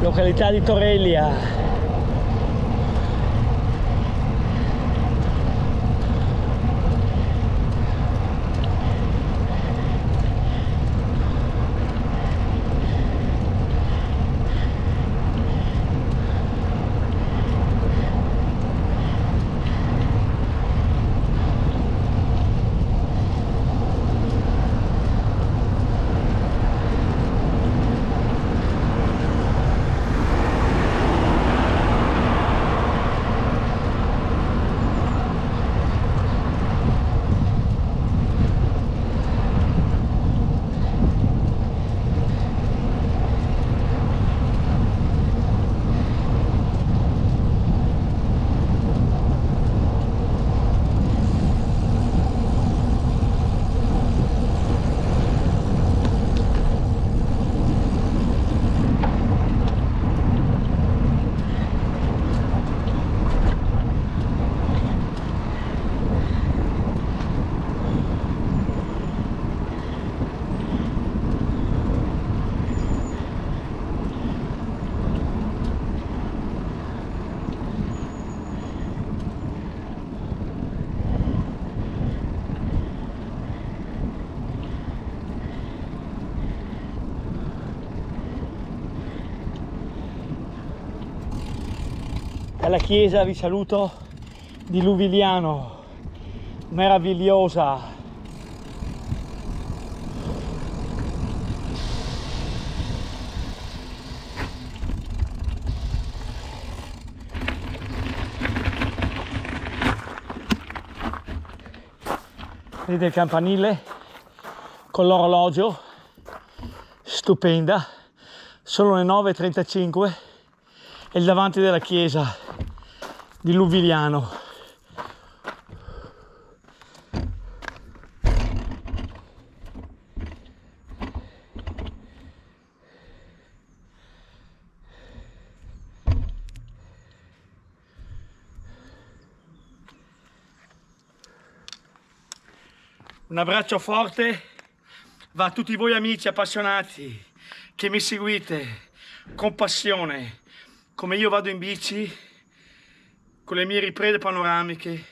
località di Torreglia. Alla chiesa vi saluto di Luvigliano, meravigliosa. Vedete il campanile con l'orologio, stupenda, sono le 9:35 e il davanti della chiesa di Luvigliano. Un abbraccio forte va a tutti voi amici appassionati che mi seguite con passione, come io vado in bici con le mie riprese panoramiche,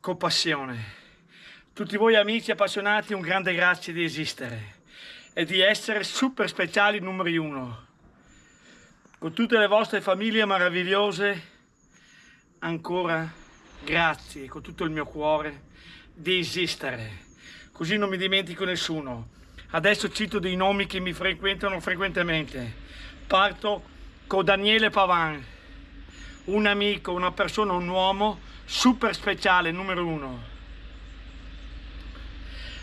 con passione. Tutti voi amici appassionati, un grande grazie di esistere e di essere super speciali numeri uno. Con tutte le vostre famiglie meravigliose, ancora grazie con tutto il mio cuore di esistere. Così non mi dimentico nessuno. Adesso cito dei nomi che mi frequentano frequentemente. Parto con Daniele Pavan, un amico, una persona, un uomo super speciale, numero uno.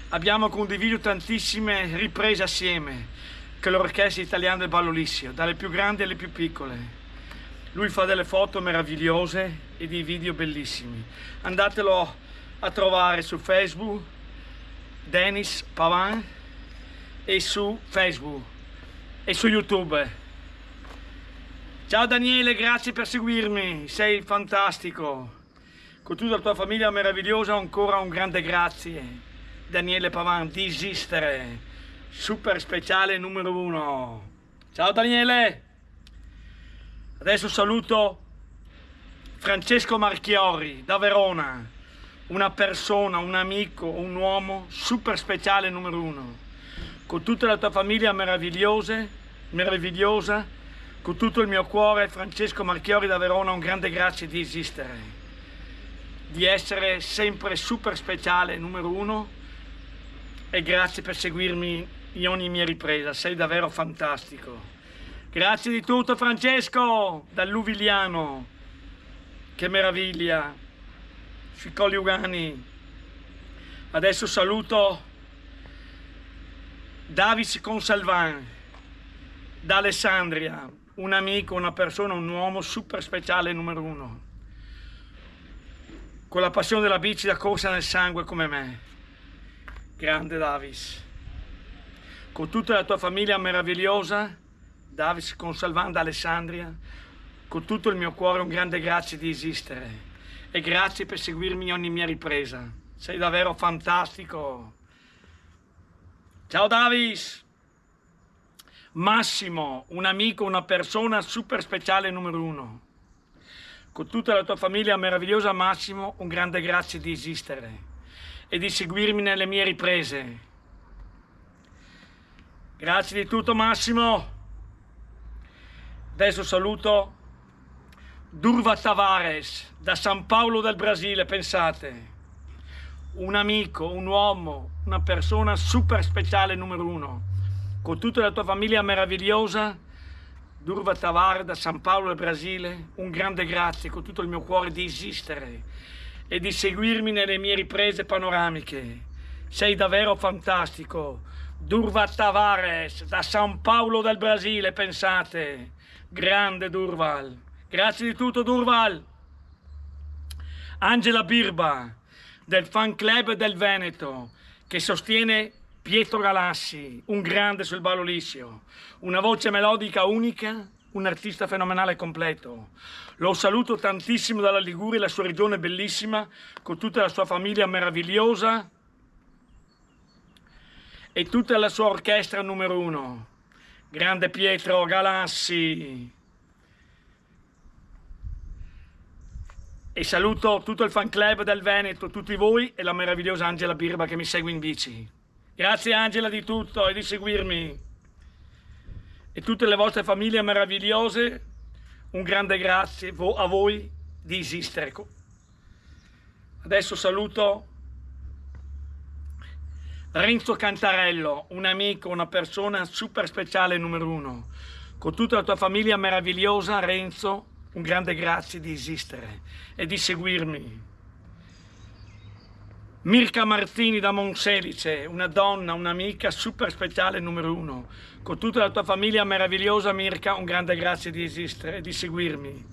Abbiamo condiviso tantissime riprese assieme con l'Orchestra Italiana del Ballo Liscio, dalle più grandi alle più piccole. Lui fa delle foto meravigliose e dei video bellissimi. Andatelo a trovare su Facebook, Denis Pavan, e su Facebook e su YouTube. Ciao Daniele, grazie per seguirmi, sei fantastico. Con tutta la tua famiglia meravigliosa ancora un grande grazie. Daniele Pavan di esistere, super speciale numero uno. Ciao Daniele. Adesso saluto Francesco Marchiori da Verona, una persona, un amico, un uomo super speciale numero uno. Con tutta la tua famiglia meravigliosa, con tutto il mio cuore, Francesco Marchiori da Verona, un grande grazie di esistere, di essere sempre super speciale numero uno, e grazie per seguirmi in ogni mia ripresa, sei davvero fantastico. Grazie di tutto Francesco, dal Luvigliano, che meraviglia, sui Colli Ugani. Adesso saluto Davis Consalvan da Alessandria, un amico, una persona, un uomo super speciale numero uno, con la passione della bici da corsa nel sangue come me. Grande Davis. Con tutta la tua famiglia meravigliosa, Davis Consalvan da Alessandria, con tutto il mio cuore un grande grazie di esistere e grazie per seguirmi in ogni mia ripresa. Sei davvero fantastico. Ciao Davis. Massimo, un amico, una persona super speciale numero uno. Con tutta la tua famiglia meravigliosa, Massimo, un grande grazie di esistere e di seguirmi nelle mie riprese. Grazie di tutto, Massimo. Adesso saluto Durva Tavares da San Paolo del Brasile, pensate. Un amico, un uomo, una persona super speciale numero uno. Con tutta la tua famiglia meravigliosa, Durva Tavares da San Paolo del Brasile, un grande grazie con tutto il mio cuore di esistere e di seguirmi nelle mie riprese panoramiche. Sei davvero fantastico. Durva Tavares da San Paolo del Brasile, pensate. Grande Durval. Grazie di tutto, Durval. Angela Birba del fan club del Veneto, che sostiene Pietro Galassi, un grande sul ballo liscio, una voce melodica unica, un artista fenomenale completo. Lo saluto tantissimo dalla Liguria, la sua regione bellissima, con tutta la sua famiglia meravigliosa e tutta la sua orchestra numero uno. Grande Pietro Galassi. E saluto tutto il fan club del Veneto, tutti voi e la meravigliosa Angela Birba che mi segue in bici. Grazie Angela di tutto e di seguirmi. E tutte le vostre famiglie meravigliose, un grande grazie a voi di esistere. Adesso saluto Renzo Cantarello, un amico, una persona super speciale numero uno. Con tutta la tua famiglia meravigliosa, Renzo, un grande grazie di esistere e di seguirmi. Mirka Martini da Monselice, una donna, un'amica super speciale numero uno. Con tutta la tua famiglia meravigliosa, Mirka, un grande grazie di esistere e di seguirmi.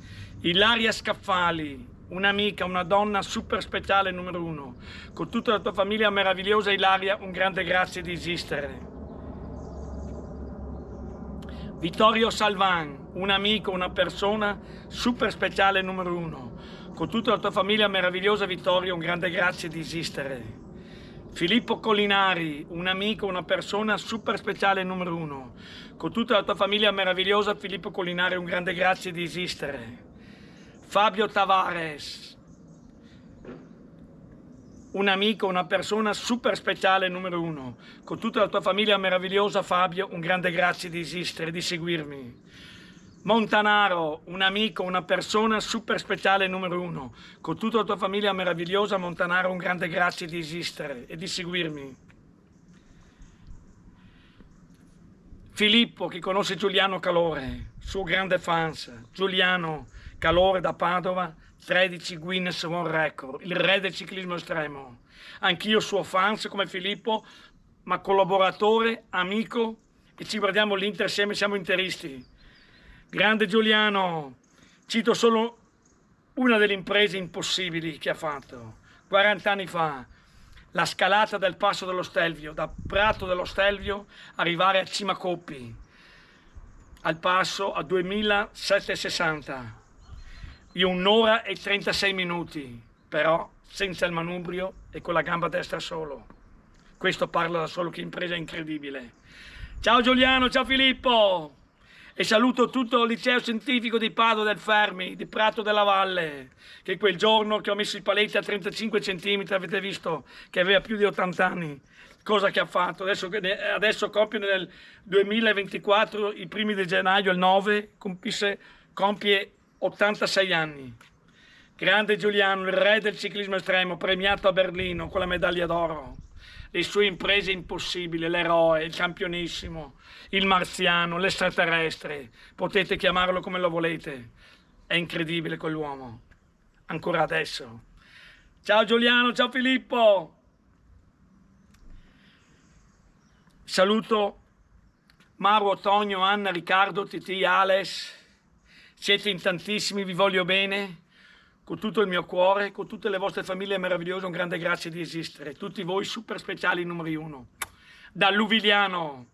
Ilaria Scaffali, un'amica, una donna super speciale numero uno. Con tutta la tua famiglia meravigliosa, Ilaria, un grande grazie di esistere. Vittorio Salvan, un amico, una persona super speciale numero uno. Con tutta la tua famiglia meravigliosa, Vittorio, un grande grazie di esistere. Filippo Collinari, un amico, una persona super speciale numero uno. Con tutta la tua famiglia meravigliosa, Filippo Collinari, un grande grazie di esistere. Fabio Tavares, un amico, una persona super speciale numero uno. Con tutta la tua famiglia meravigliosa, Fabio, un grande grazie di esistere, di seguirmi. Montanaro, un amico, una persona super speciale numero uno. Con tutta la tua famiglia meravigliosa, Montanaro, un grande grazie di esistere e di seguirmi. Filippo, che conosce Giuliano Calore, suo grande fans. Giuliano Calore da Padova, 13 Guinness World Record, il re del ciclismo estremo. Anch'io suo fans come Filippo, ma collaboratore, amico, e ci guardiamo l'Inter insieme, siamo interisti. Grande Giuliano, cito solo una delle imprese impossibili che ha fatto. 40 anni fa, la scalata del Passo dello Stelvio, da Prato dello Stelvio arrivare a Cima Coppi, al passo a 2760. Io 1 ora e 36 minuti, però senza il manubrio e con la gamba destra solo. Questo parla da solo, che impresa incredibile. Ciao Giuliano, ciao Filippo! E saluto tutto il liceo scientifico di Padova del Fermi, di Prato della Valle, che quel giorno che ho messo i paletti a 35 centimetri, avete visto che aveva più di 80 anni, cosa che ha fatto. Adesso compie nel 2024, i primi di gennaio, il 9, compie 86 anni. Grande Giuliano, il re del ciclismo estremo, premiato a Berlino con la medaglia d'oro. Le sue imprese impossibili, l'eroe, il campionissimo, il marziano, l'extraterrestre, potete chiamarlo come lo volete. È incredibile quell'uomo, ancora adesso. Ciao Giuliano, ciao Filippo! Saluto Mauro, Tonio, Anna, Riccardo, Titi, Alex. Siete in tantissimi, vi voglio bene, con tutto il mio cuore, con tutte le vostre famiglie meravigliose, un grande grazie di esistere. Tutti voi super speciali numeri uno. Da Luvigliano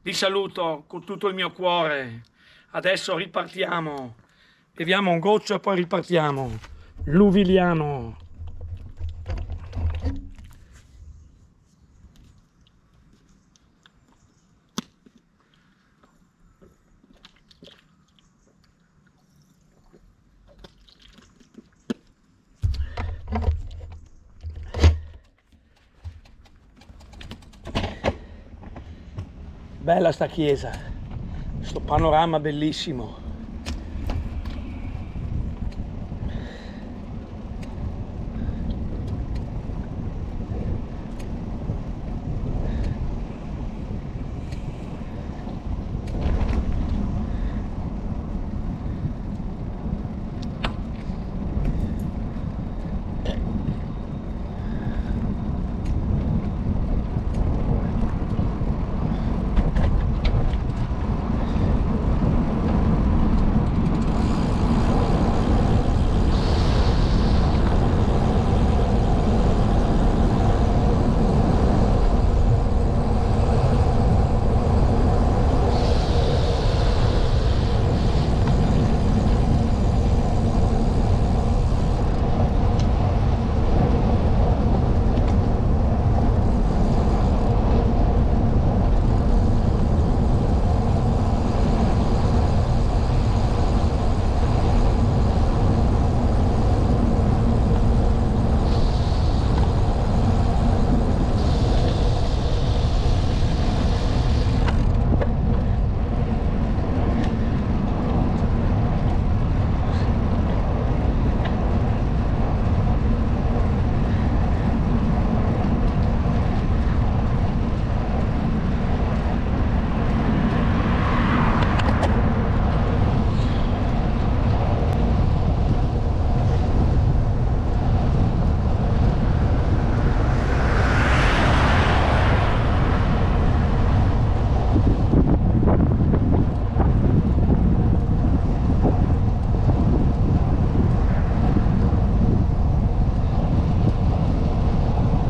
vi saluto con tutto il mio cuore. Adesso ripartiamo, beviamo un goccio e poi ripartiamo. Luvigliano. Bella sta chiesa, sto panorama bellissimo.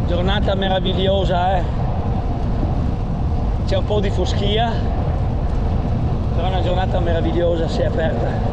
Giornata meravigliosa, c'è un po' di foschia, però è una giornata meravigliosa, si è aperta.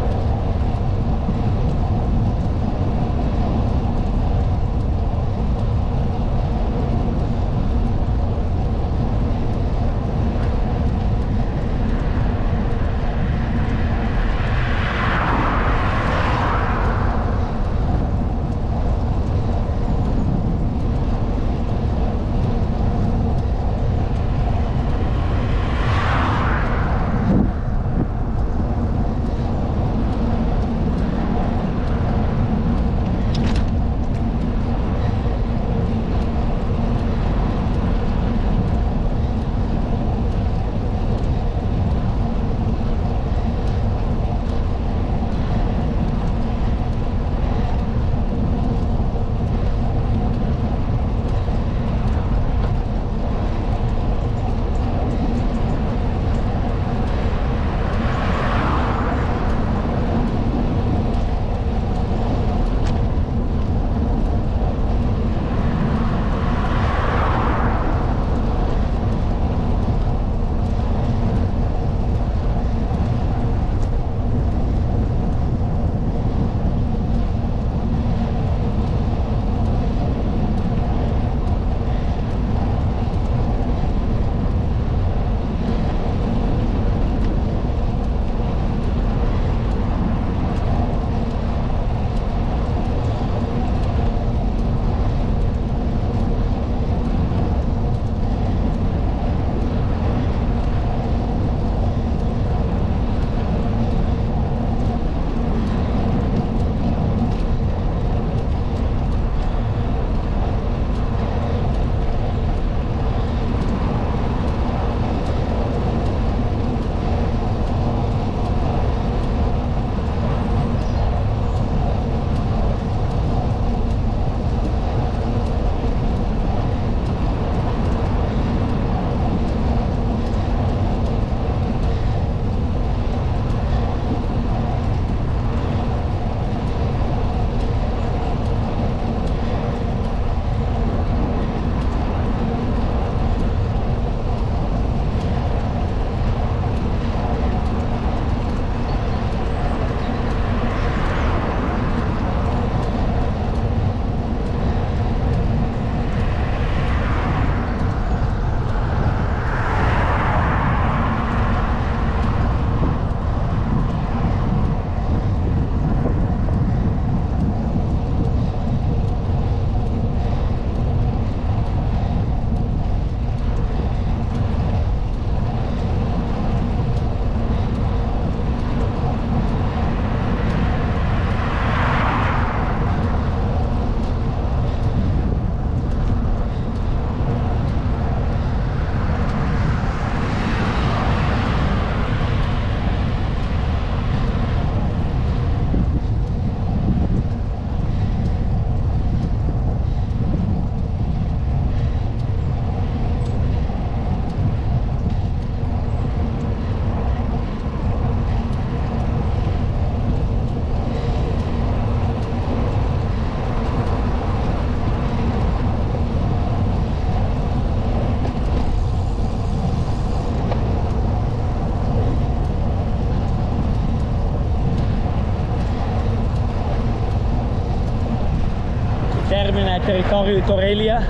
termina il territorio di Torelia.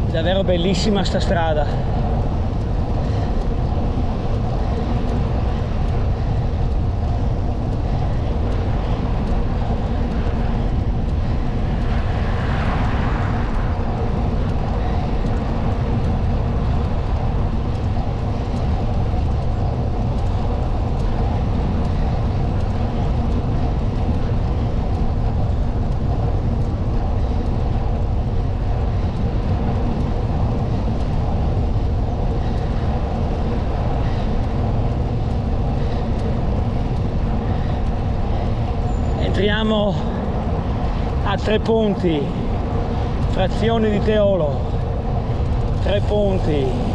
È davvero bellissima sta strada. Entriamo a Tre Ponti, frazione di Teolo, Tre Ponti.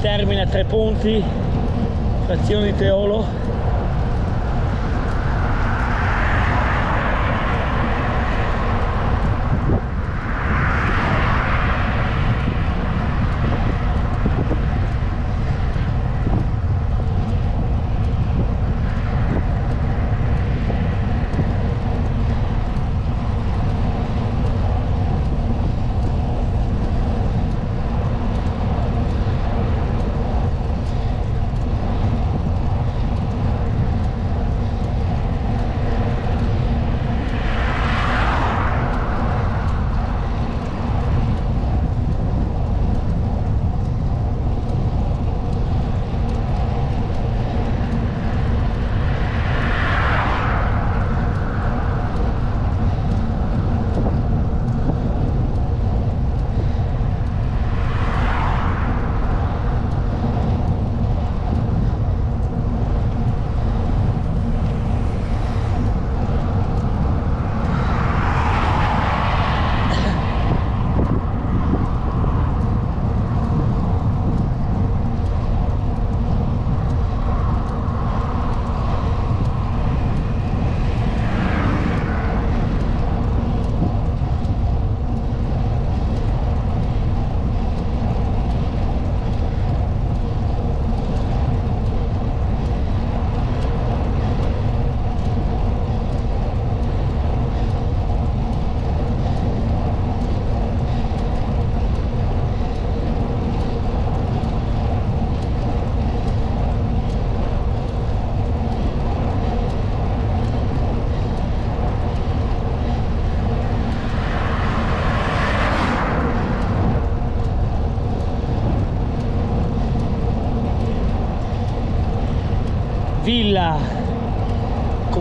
Termina Tre Ponti, frazione di Teolo.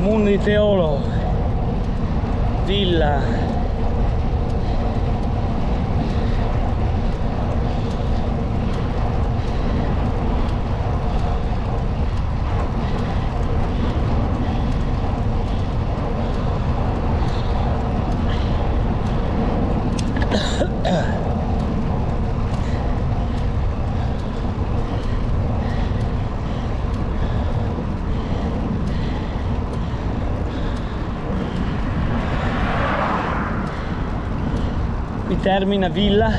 Comune di Teolo, Villa. Qui termina Villa,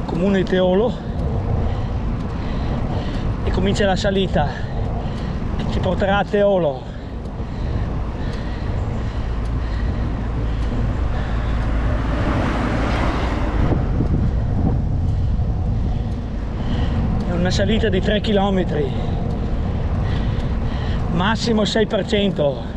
Comune di Teolo, e comincia la salita che ci porterà a Teolo. È una salita di 3 km, massimo 6%.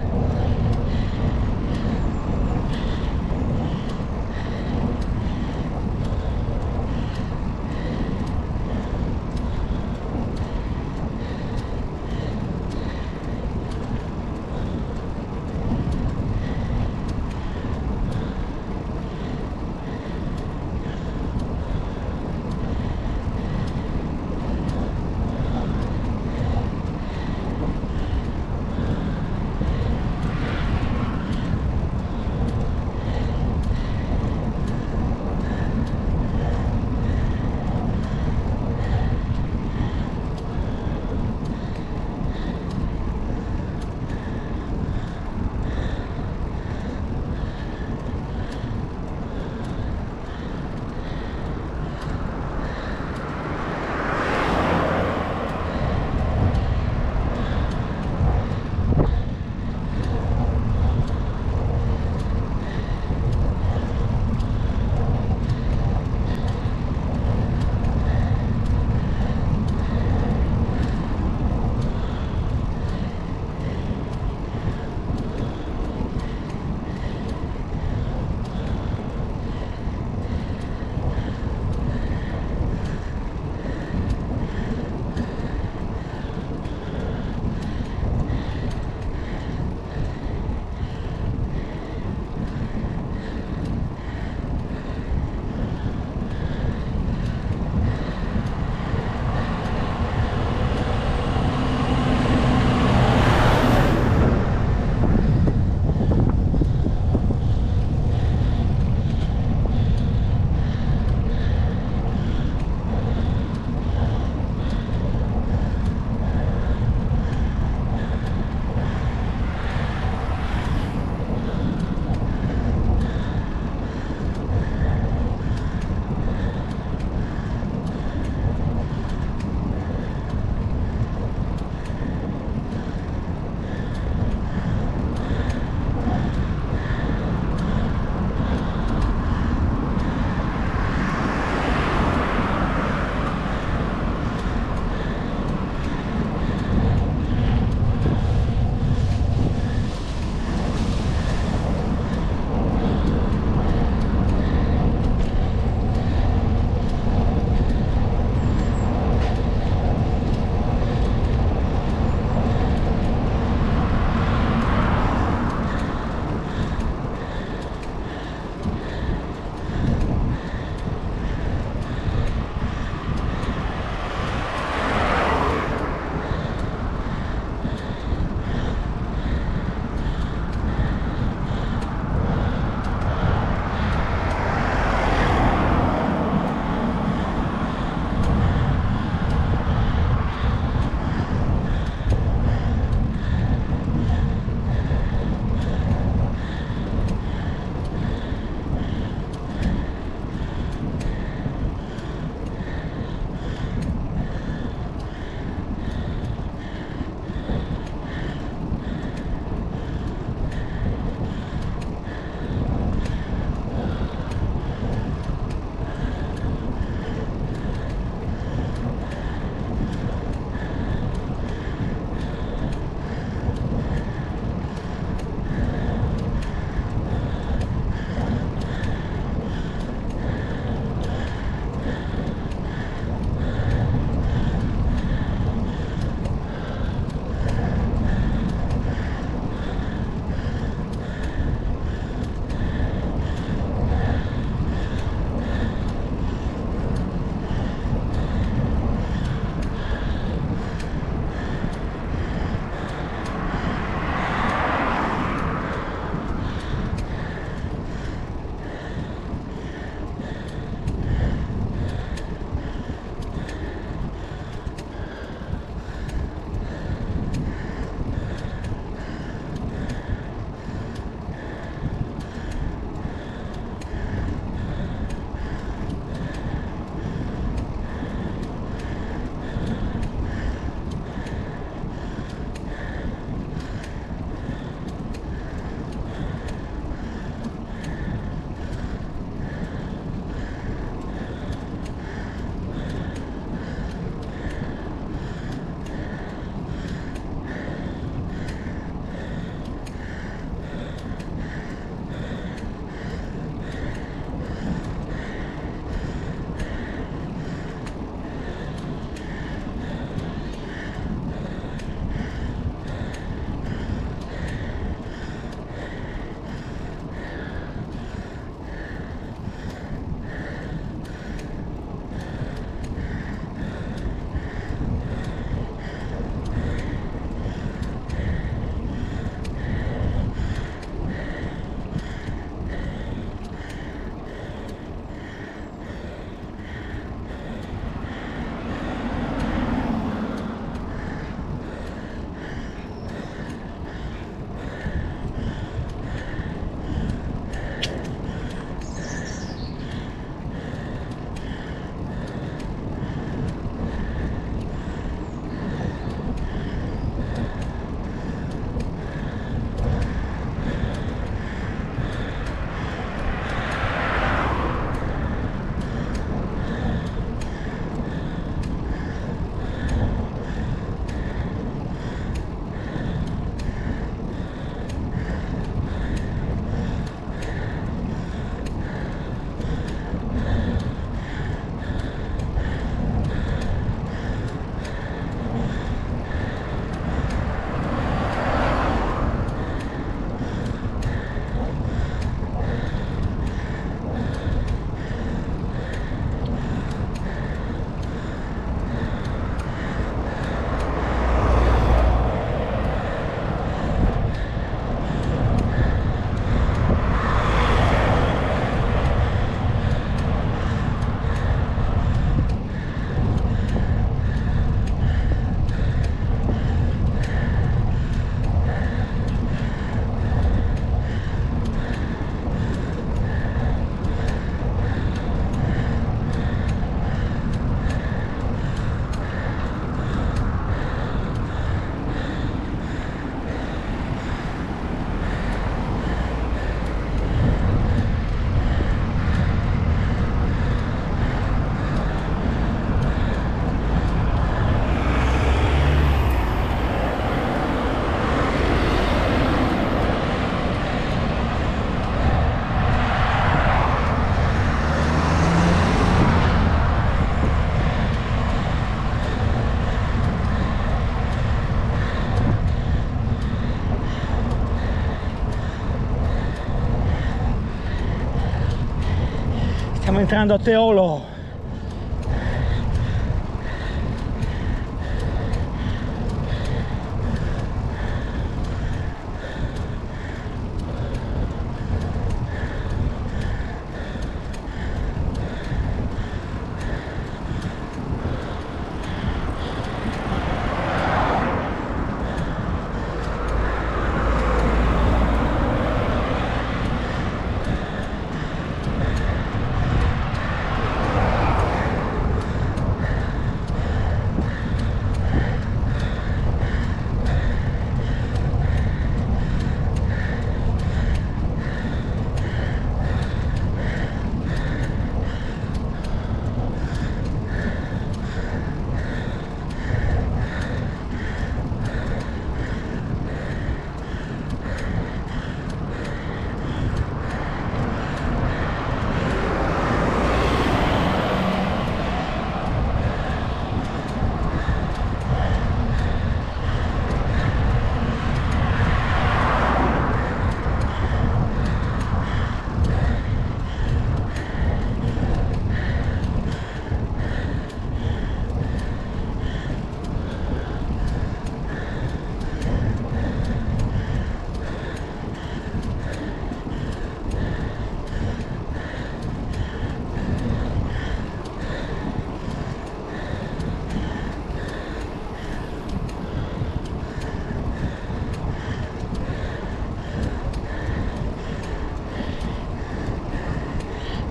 Stiamo entrando a Teolo.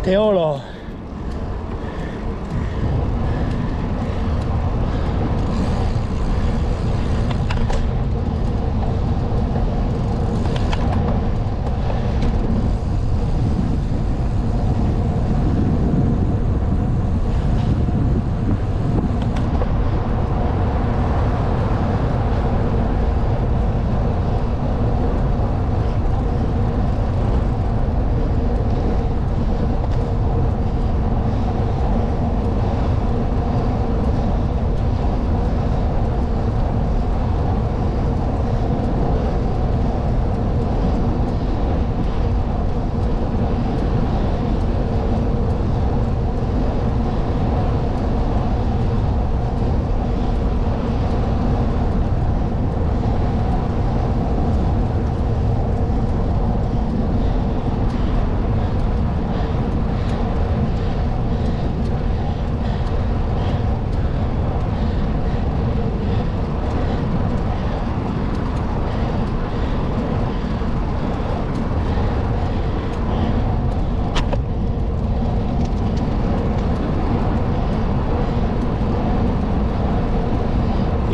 Teolo.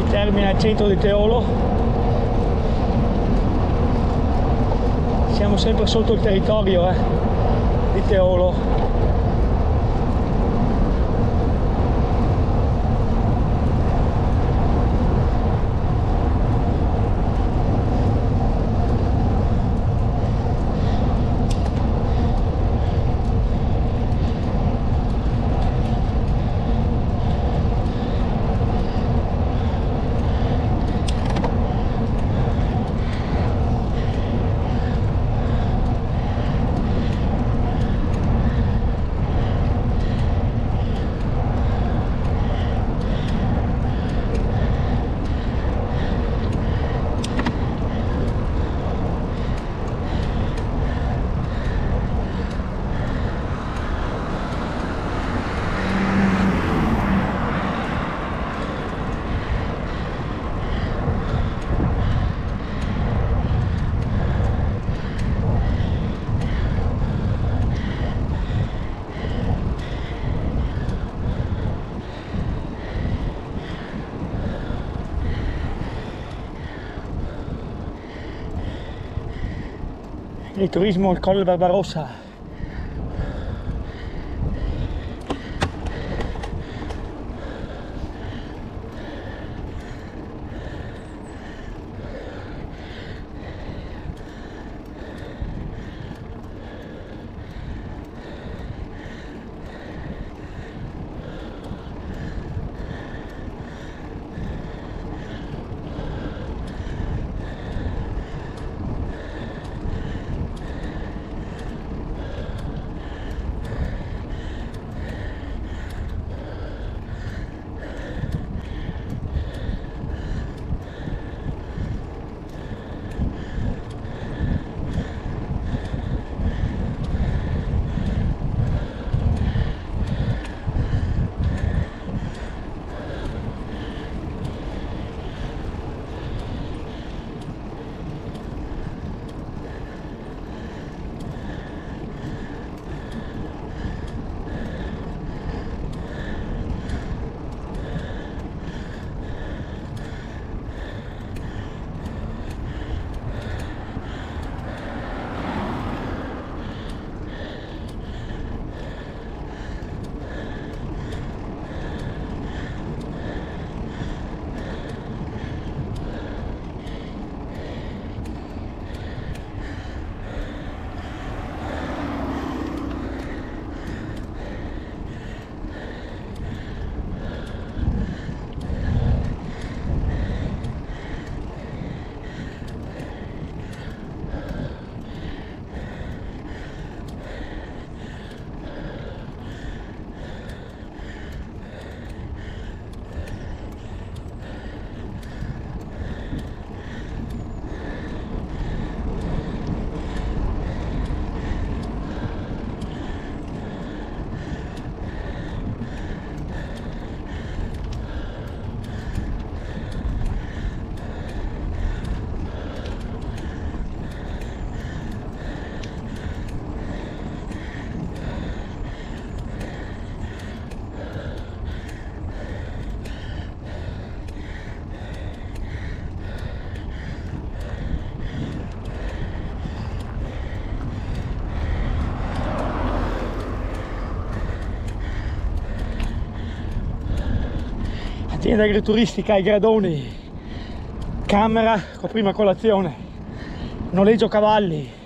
Termina il centro di Teolo. Siamo sempre sotto il territorio di Teolo. Il turismo al Colle Barbarossa. azienda agrituristica ai Gradoni, camera con prima colazione, noleggio cavalli.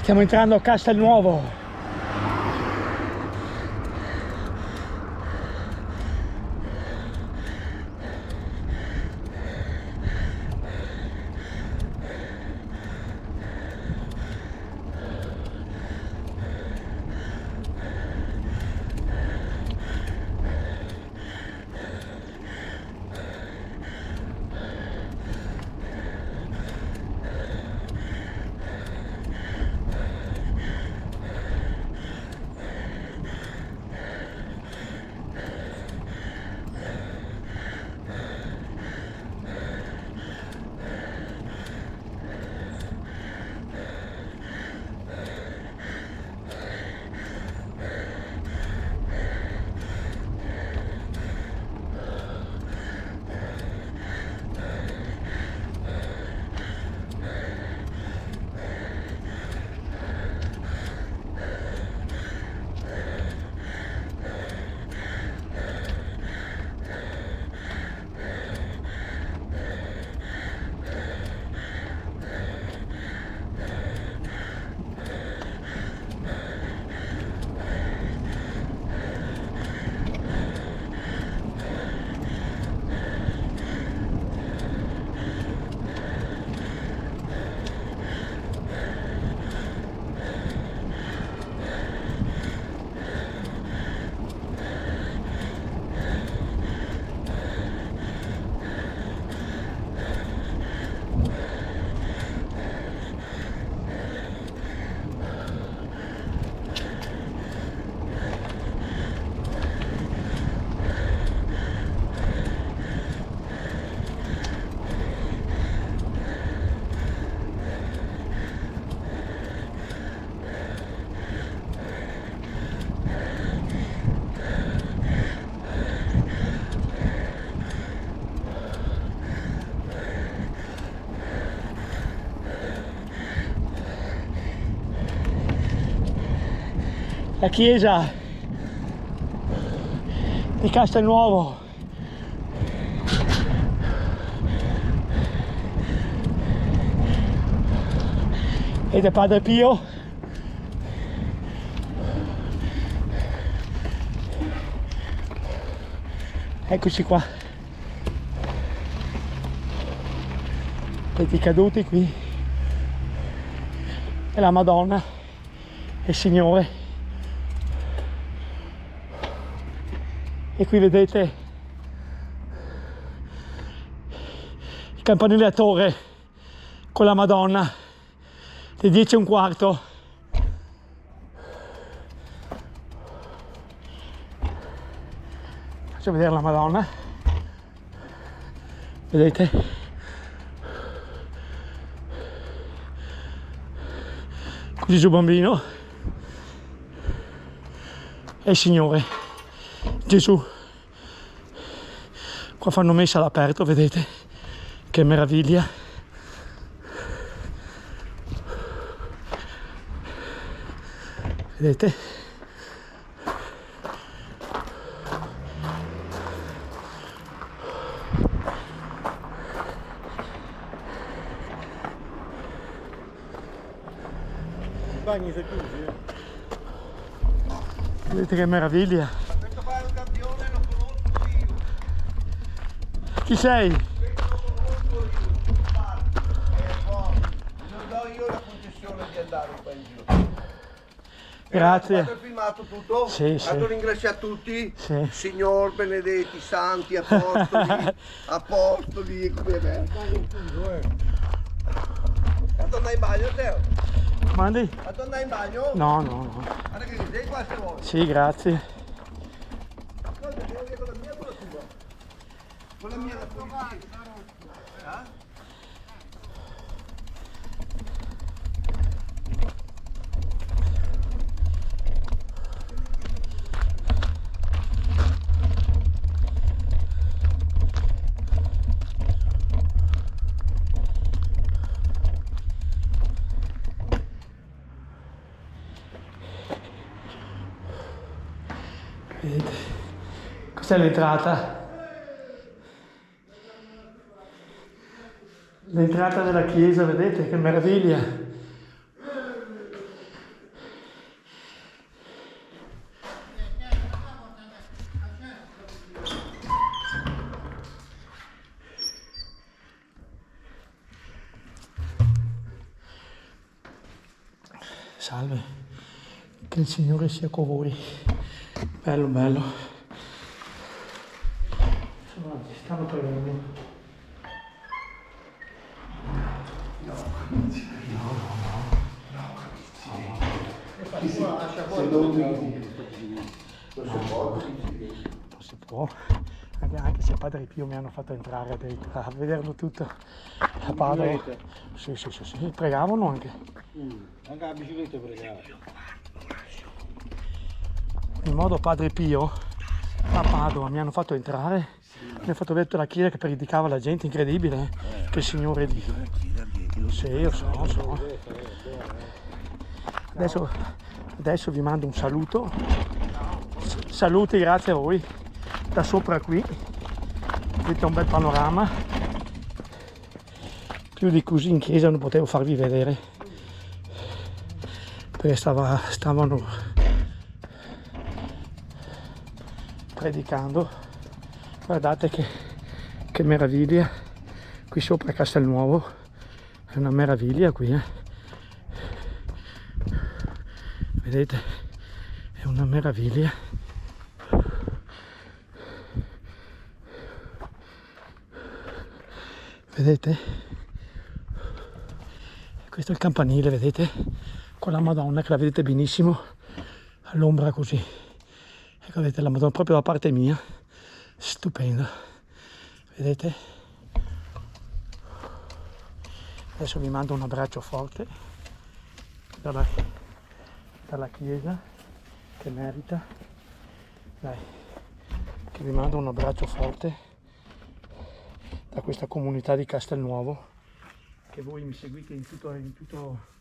Stiamo entrando a Castelnuovo. la chiesa di Castelnuovo. Ed è Padre Pio. Eccoci qua. Vedete i caduti qui. E la Madonna e il Signore. E qui vedete il campanile a torre con la Madonna, le 10:15. Faccio vedere la Madonna, vedete? Con Gesù bambino e il Signore Gesù. Qua fanno messa all'aperto, vedete? Che meraviglia! Vedete? I bagni sono chiusi. Vedete che meraviglia! Ma questo qua è un campione, lo conosco io. Chi sei? Questo lo conosco io, non do io la concessione di andare qua in giro. Grazie. Fatto il filmato tutto? Sì, sì. Vado a ringraziare tutti. Sì. Signor benedetti, santi, apostoli, come me. Vado andare in bagno, Teo? Mandi? Vado andare in bagno? No, no, no. Guarda che sei qua se vuoi. Sì, grazie. Guarda, devo dire con la mia o con la tua? Con la mia la tua. Vedete? Questa è l'entrata. L'entrata della chiesa, vedete che meraviglia. Salve, che il Signore sia con voi. Bello, bello. Stanno prendendo. Non si può, anche se Padre Pio mi hanno fatto entrare a vederlo tutto. A Padre. Sì, pregavano anche. Anche la bicicletta pregava. In modo Padre Pio a Padova mi hanno fatto entrare, mi hanno fatto vedere la chiesa che predicava la gente, incredibile, che il Signore è Dio. Sì, io so. Adesso vi mando un saluto. Saluti, grazie a voi. Da sopra qui vedete un bel panorama. Più di così in chiesa non potevo farvi vedere, perché stavano predicando. Guardate che meraviglia qui sopra Castelnuovo, è una meraviglia qui, vedete, è una meraviglia. Vedete? Questo è il campanile, vedete? Con la Madonna che la vedete benissimo all'ombra così. Ecco, vedete la Madonna proprio da parte mia, stupenda, vedete? Adesso vi mando un abbraccio forte dalla chiesa, che merita, dai, che vi mando un abbraccio forte da questa comunità di Castelnuovo, che voi mi seguite in tutto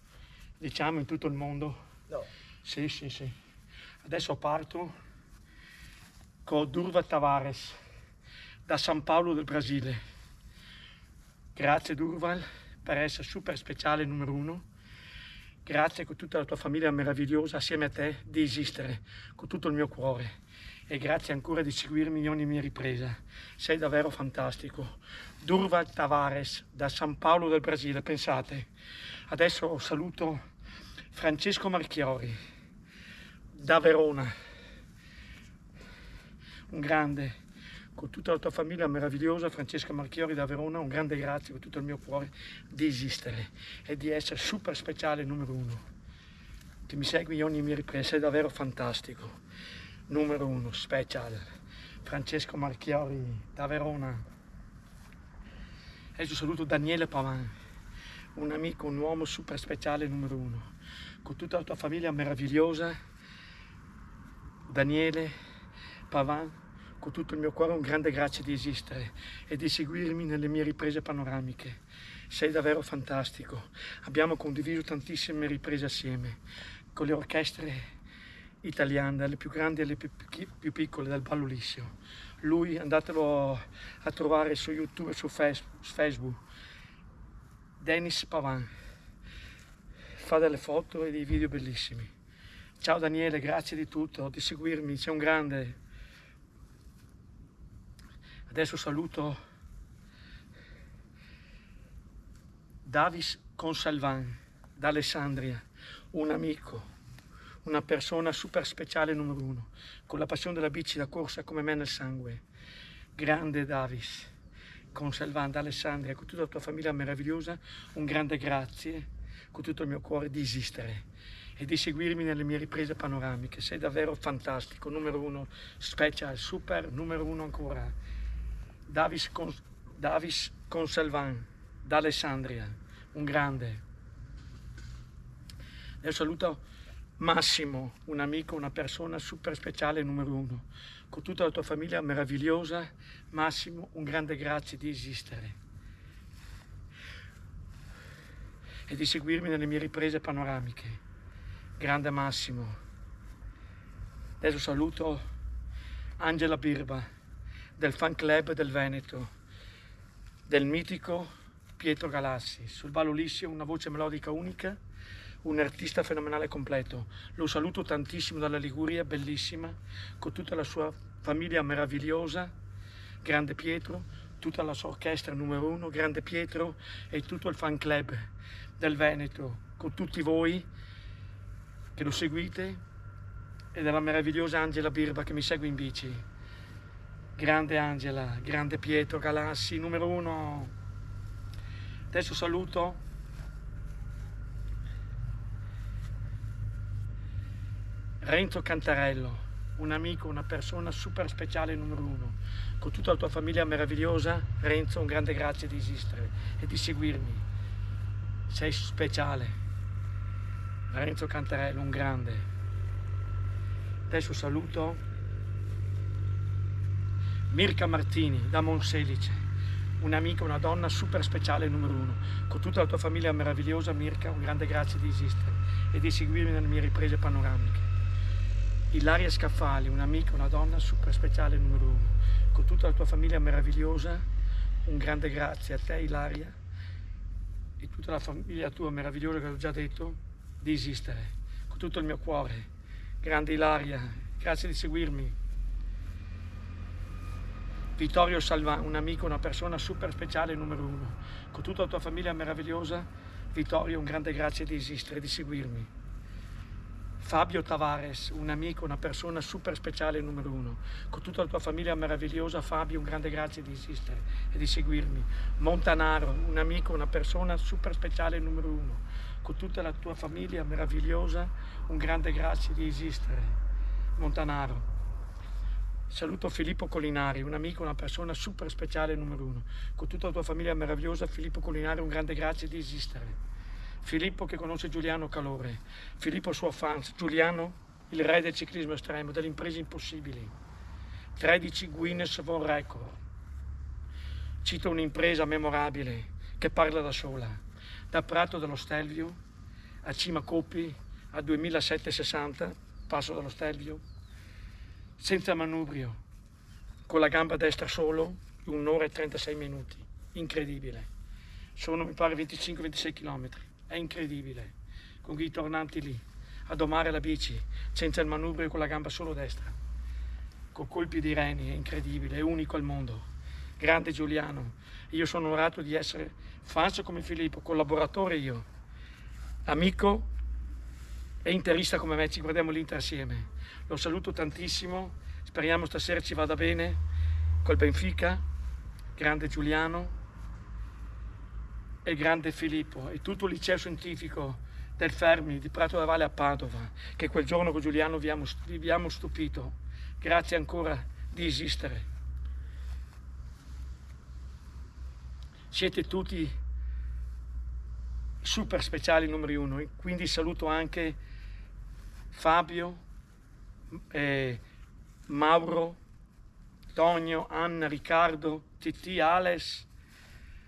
diciamo in tutto il mondo. No. Sì. Adesso parto con Durval Tavares da San Paolo del Brasile. Grazie Durval per essere super speciale numero 1. Grazie con tutta la tua famiglia meravigliosa, assieme a te, di esistere con tutto il mio cuore. E grazie ancora di seguirmi in ogni mia ripresa. Sei davvero fantastico. Durval Tavares da San Paolo del Brasile. Pensate, adesso saluto Francesco Marchiori da Verona, un grande, con tutta la tua famiglia meravigliosa. Francesco Marchiori da Verona, un grande grazie con tutto il mio cuore di esistere e di essere super speciale numero 1, che mi segui in ogni mia ripresa. Sei davvero fantastico, numero 1 special, Francesco Marchiori da Verona. Adesso saluto Daniele Pavan, un amico, un uomo super speciale numero 1, con tutta la tua famiglia meravigliosa. Daniele Pavan, con tutto il mio cuore un grande grazie di esistere e di seguirmi nelle mie riprese panoramiche. Sei davvero fantastico. Abbiamo condiviso tantissime riprese assieme con le orchestre italiane, dalle più grandi alle più piccole, dal Ballo Lissio. Lui andatelo a trovare su YouTube e su Facebook. Denis Pavan fa delle foto e dei video bellissimi. Ciao Daniele, grazie di tutto, di seguirmi, sei un grande. Adesso saluto Davis Consalvan da Alessandria, un amico, una persona super speciale numero 1, con la passione della bici da corsa come me nel sangue. Grande Davis Consalvan da Alessandria, con tutta la tua famiglia meravigliosa, un grande grazie con tutto il mio cuore di esistere e di seguirmi nelle mie riprese panoramiche. Sei davvero fantastico, numero 1 special, super, numero 1 ancora. Davis Consalvan da Alessandria, un grande. Adesso saluto Massimo, un amico, una persona super speciale numero 1, con tutta la tua famiglia meravigliosa. Massimo, un grande grazie di esistere e di seguirmi nelle mie riprese panoramiche. Grande Massimo. Adesso saluto Angela Birba del fan club del Veneto, del mitico Pietro Galassi. Sul Ballo Lissio una voce melodica unica, un artista fenomenale completo. Lo saluto tantissimo dalla Liguria, bellissima, con tutta la sua famiglia meravigliosa. Grande Pietro, tutta la sua orchestra numero 1, Grande Pietro e tutto il fan club del Veneto, con tutti voi che lo seguite, e della meravigliosa Angela Birba che mi segue in bici. Grande Angela, grande Pietro Galassi, numero 1. Adesso saluto Renzo Cantarello, un amico, una persona super speciale numero 1, con tutta la tua famiglia meravigliosa. Renzo, un grande grazie di esistere e di seguirmi. Sei speciale. Renzo Cantarello, un grande. Adesso saluto Mirka Martini da Monselice, un'amica, una donna super speciale numero 1, con tutta la tua famiglia meravigliosa. Mirka, un grande grazie di esistere e di seguirmi nelle mie riprese panoramiche. Ilaria Scaffali, un'amica, una donna super speciale numero 1, con tutta la tua famiglia meravigliosa. Un grande grazie a te Ilaria e tutta la famiglia tua meravigliosa che ho già detto, di esistere con tutto il mio cuore. Grande Ilaria, grazie di seguirmi. Vittorio Salvan, un amico, una persona super speciale numero 1, con tutta la tua famiglia meravigliosa. Vittorio, un grande grazie di esistere e di seguirmi. Fabio Tavares, un amico, una persona super speciale numero 1, con tutta la tua famiglia meravigliosa. Fabio, un grande grazie di esistere e di seguirmi. Montanaro, un amico, una persona super speciale numero 1, con tutta la tua famiglia meravigliosa. Un grande grazie di esistere, Montanaro. Saluto Filippo Colinari, un amico, una persona super speciale numero 1, con tutta la tua famiglia meravigliosa. Filippo Colinari, un grande grazie di esistere. Filippo che conosce Giuliano Calore, Filippo suo fans, Giuliano il re del ciclismo estremo, delle imprese impossibili, 13 Guinness World Record. Cito un'impresa memorabile che parla da sola, da Prato dello Stelvio a Cima Coppi a 2760 spasso dallo Stelvio, senza manubrio, con la gamba destra solo, 1 ora e 36 minuti, incredibile. Sono, mi pare, 25-26 km, è incredibile, con i tornanti lì, a domare la bici, senza il manubrio, con la gamba solo destra, con colpi di reni, è incredibile, è unico al mondo. Grande Giuliano, io sono onorato di essere falso come Filippo, collaboratore io, amico e interista come me, ci guardiamo l'Inter assieme. Lo saluto tantissimo, speriamo stasera ci vada bene col Benfica, grande Giuliano e grande Filippo e tutto il liceo scientifico del Fermi di Prato della Valle a Padova, che quel giorno con Giuliano vi abbiamo stupito. Grazie ancora di esistere. Siete tutti super speciali numeri 1, e quindi saluto anche Fabio, Mauro, Tonio, Anna, Riccardo, Titti, Ales.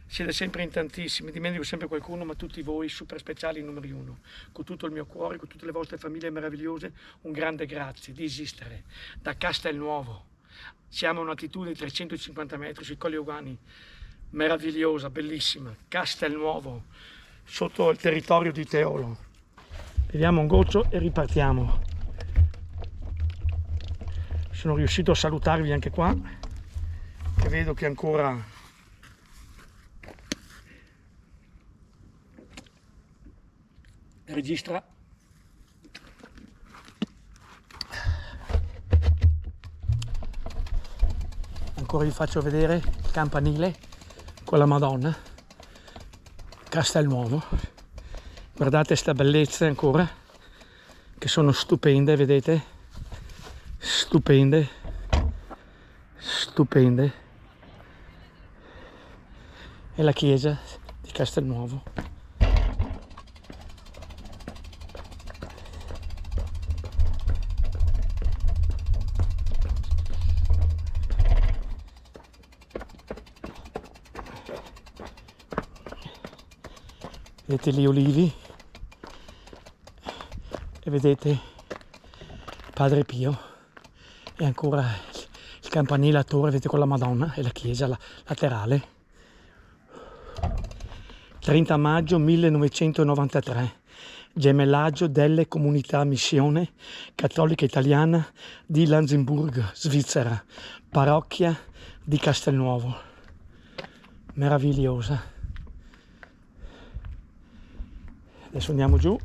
Siete sempre in tantissimi, dimentico sempre qualcuno, ma tutti voi super speciali numeri 1. Con tutto il mio cuore, con tutte le vostre famiglie meravigliose, un grande grazie di esistere. Da Castelnuovo, siamo a un'altitudine di 350 metri sui Colli Euganei, meravigliosa, bellissima, Castelnuovo, sotto il territorio di Teolo. Vediamo un goccio e ripartiamo. Sono riuscito a salutarvi anche qua, che vedo che ancora registra. Ancora vi faccio vedere il campanile con la Madonna, Castelnuovo. Guardate sta bellezza ancora, che sono stupende, vedete? Stupende, stupende. E la chiesa di Castelnuovo. Vedete gli olivi e vedete Padre Pio e ancora il campanile a torre, vedete, con la Madonna e la chiesa laterale. 30 maggio 1993, gemellaggio delle comunità missione cattolica italiana di Lanzenburg, Svizzera, parrocchia di Castelnuovo. Meravigliosa. Adesso andiamo giù.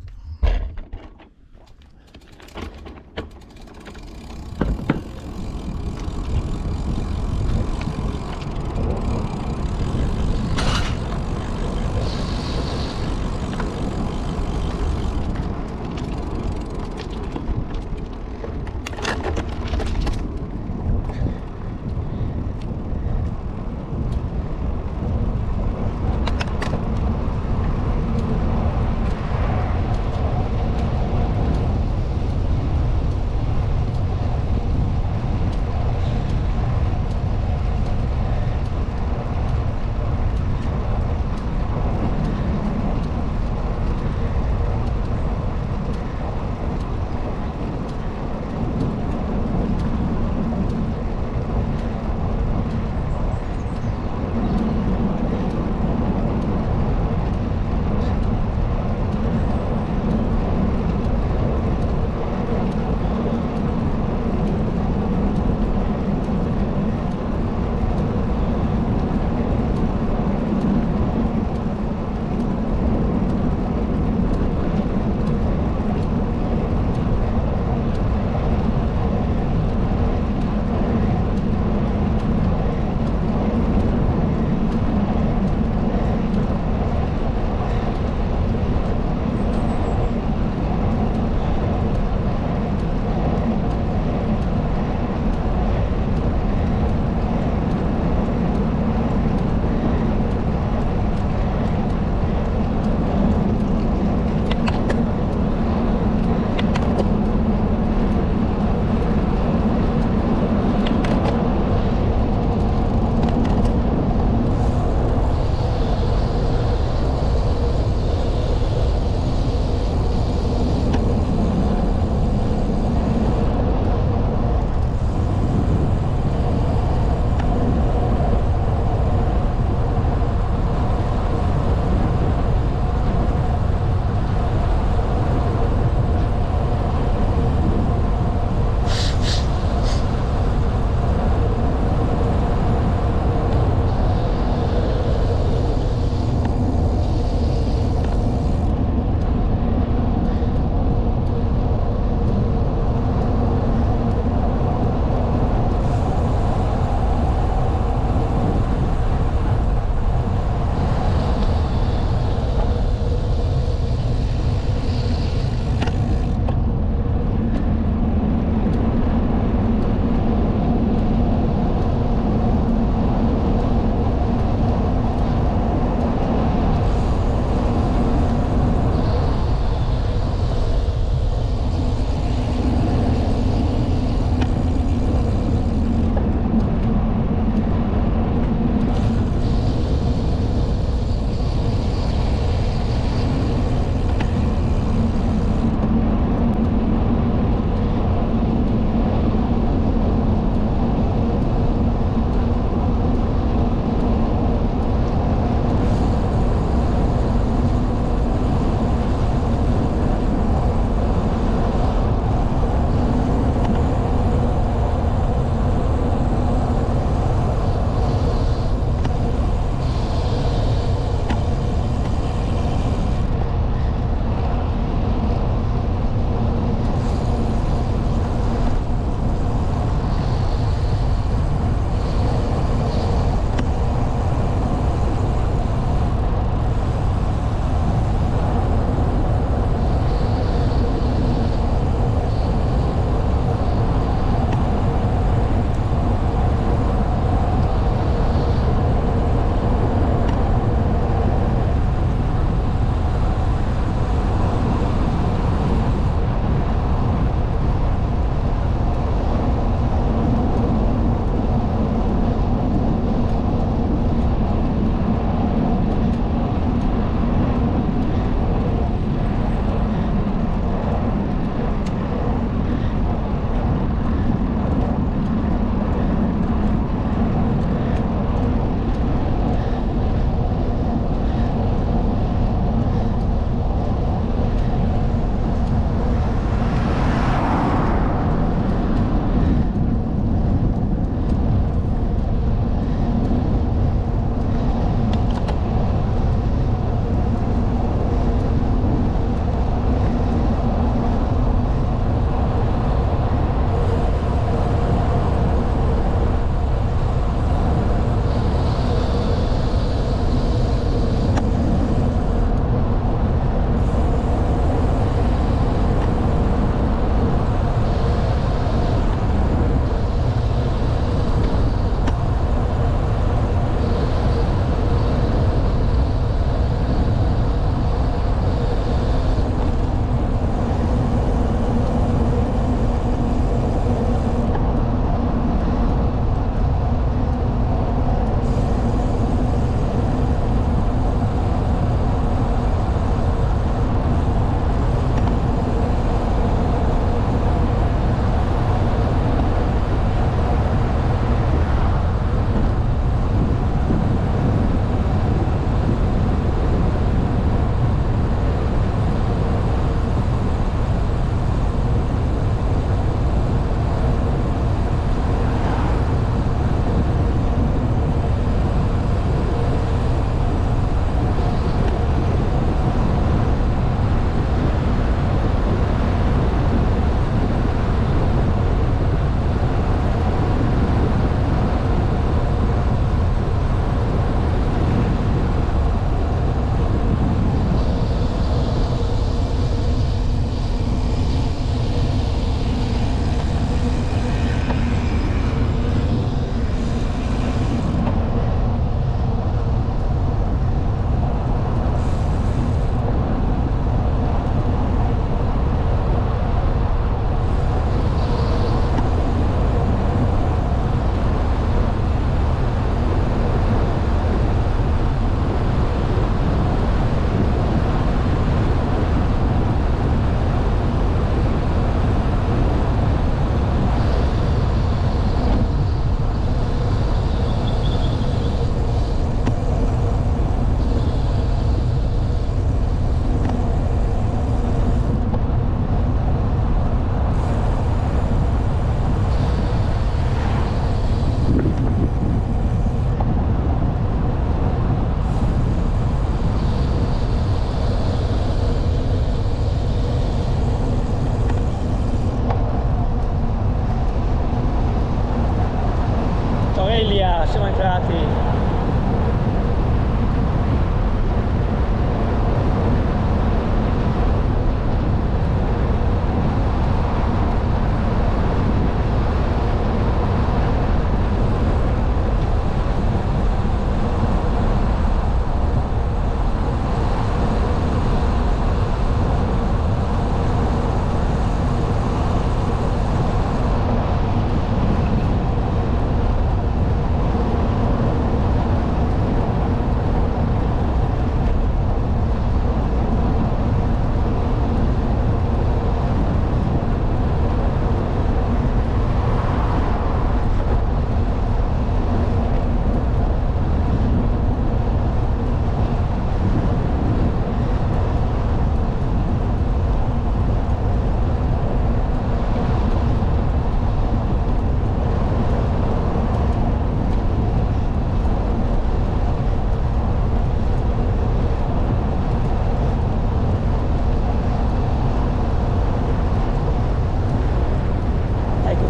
siamo entrati.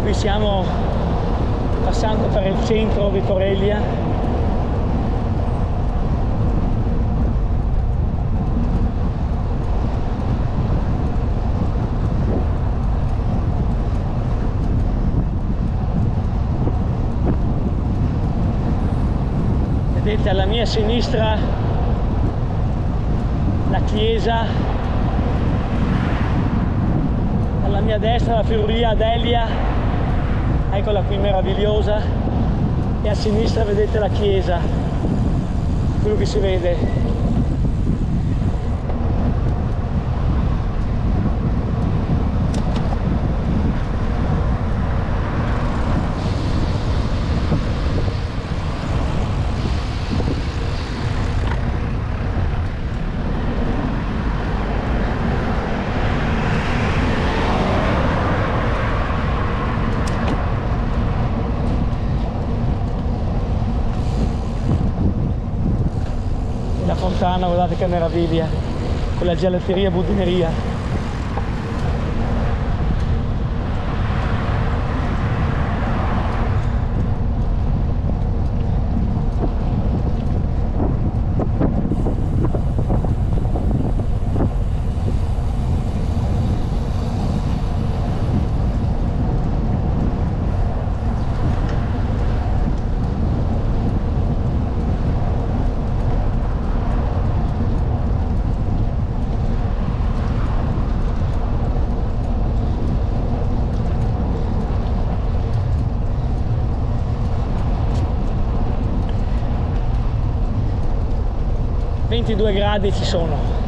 Qui stiamo passando per il centro di Torreglia. Vedete alla mia sinistra la chiesa, alla mia destra la ferrovia Adelia. Eccola qui meravigliosa, e a sinistra vedete la chiesa, quello che si vede. Fontana, guardate che meraviglia, con la gelateria budineria. Due gradi ci sono.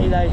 Dai.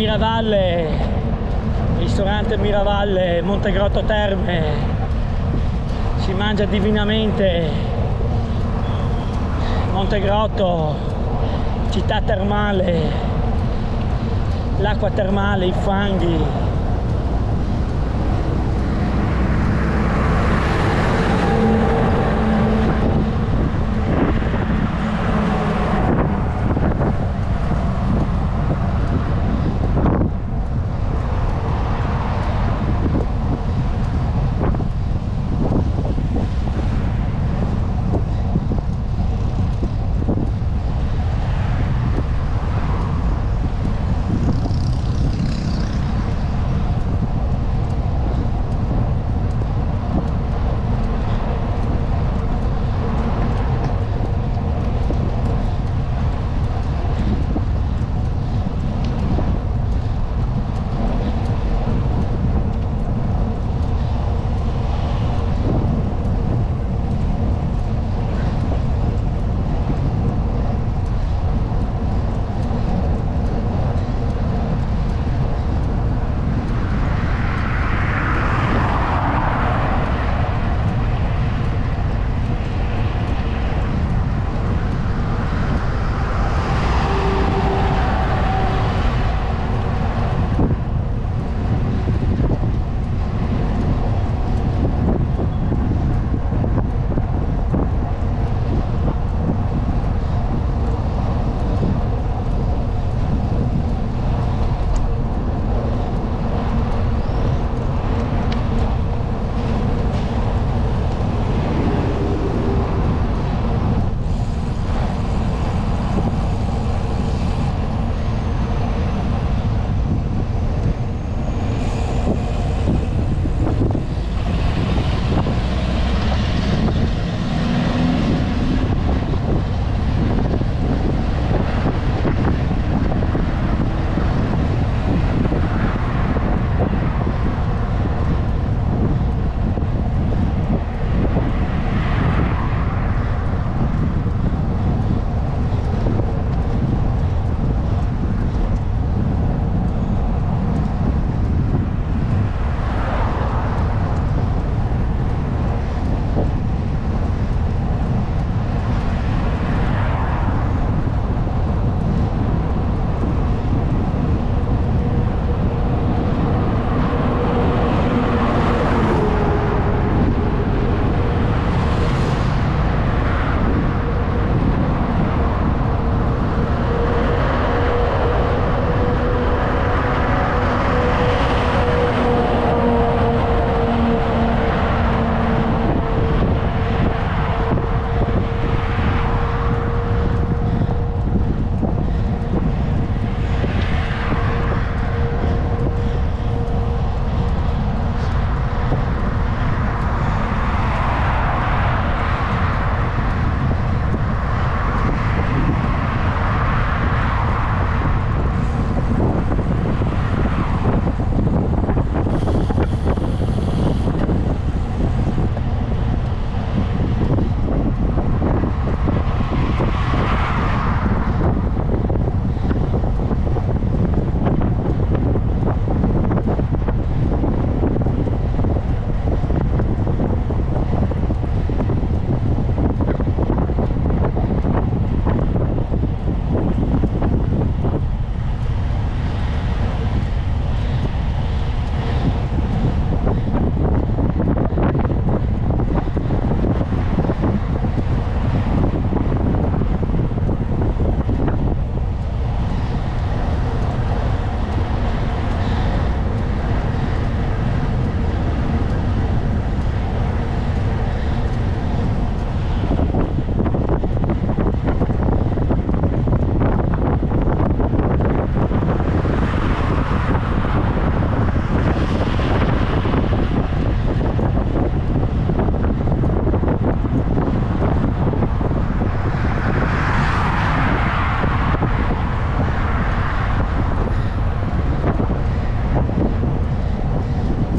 Miravalle, ristorante Miravalle, Montegrotto Terme, si mangia divinamente. Montegrotto, città termale, l'acqua termale, i fanghi.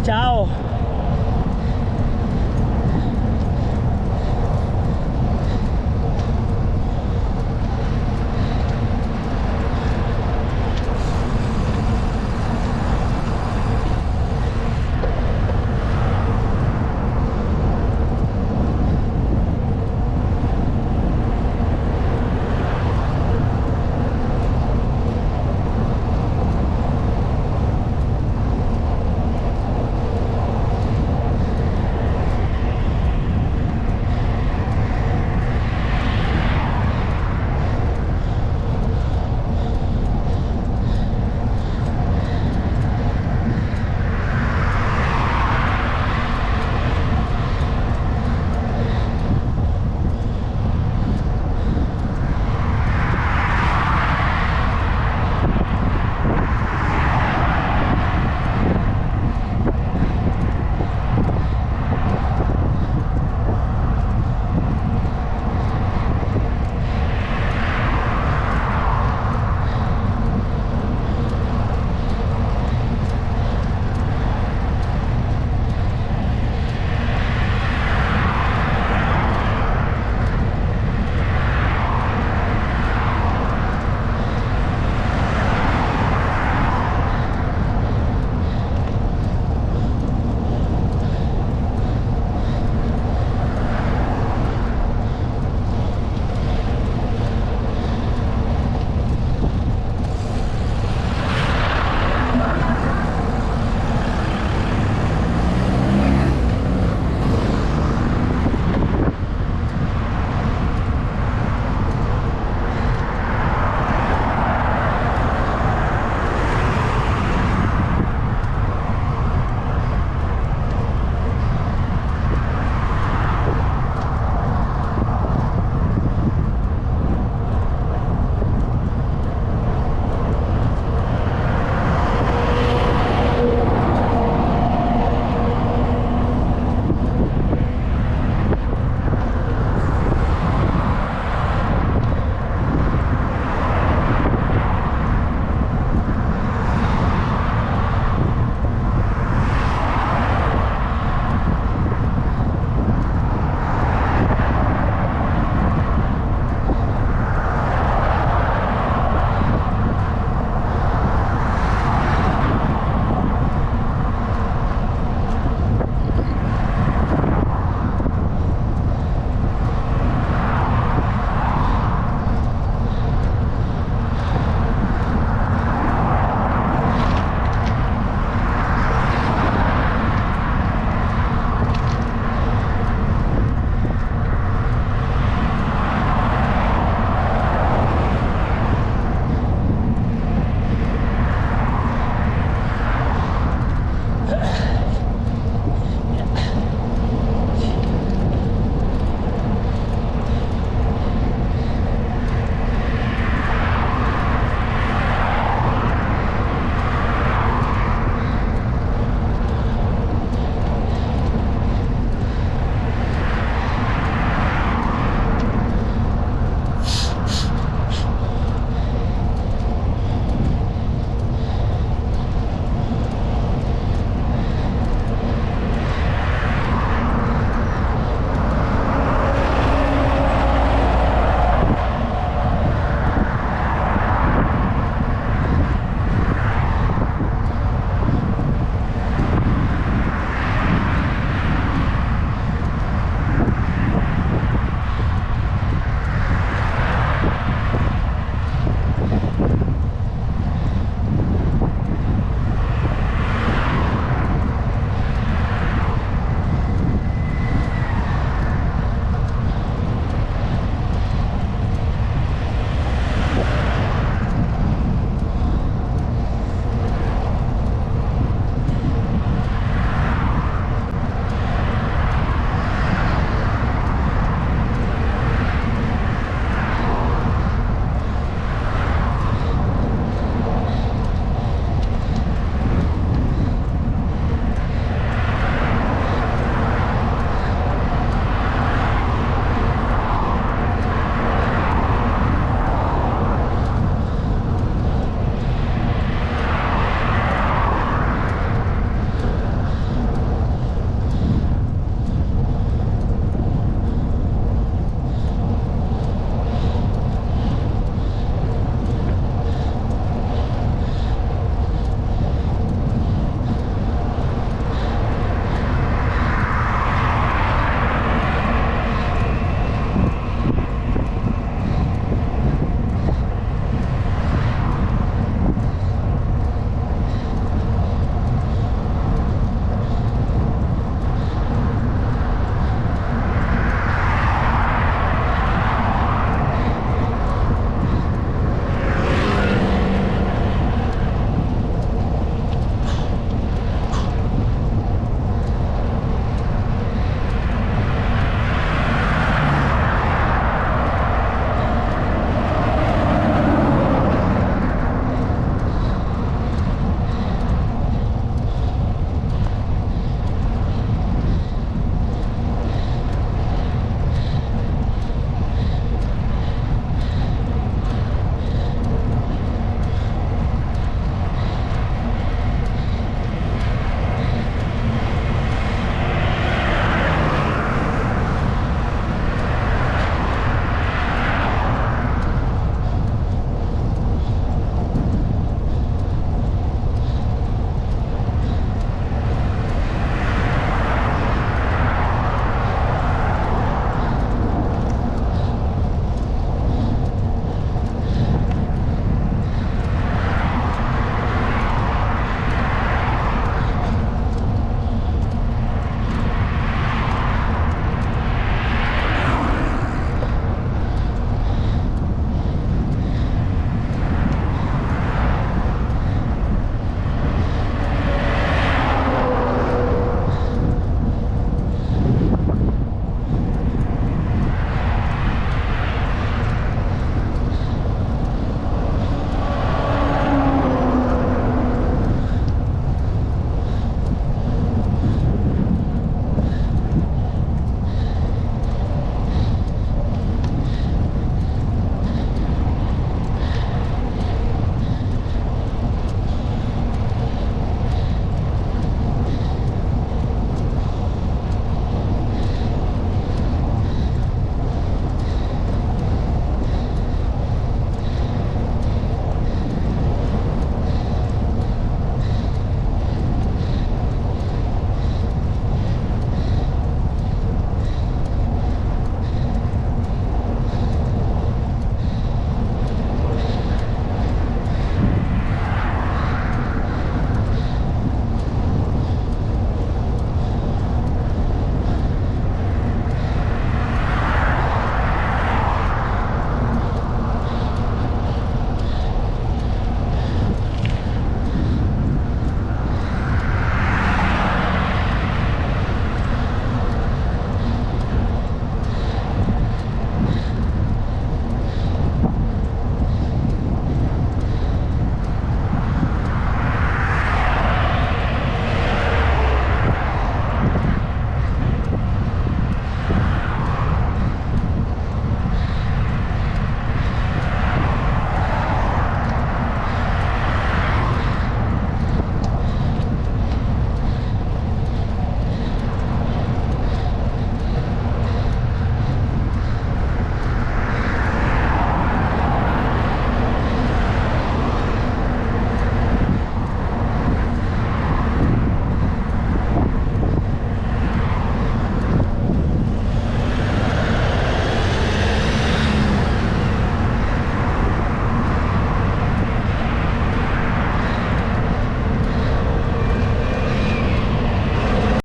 Ciao.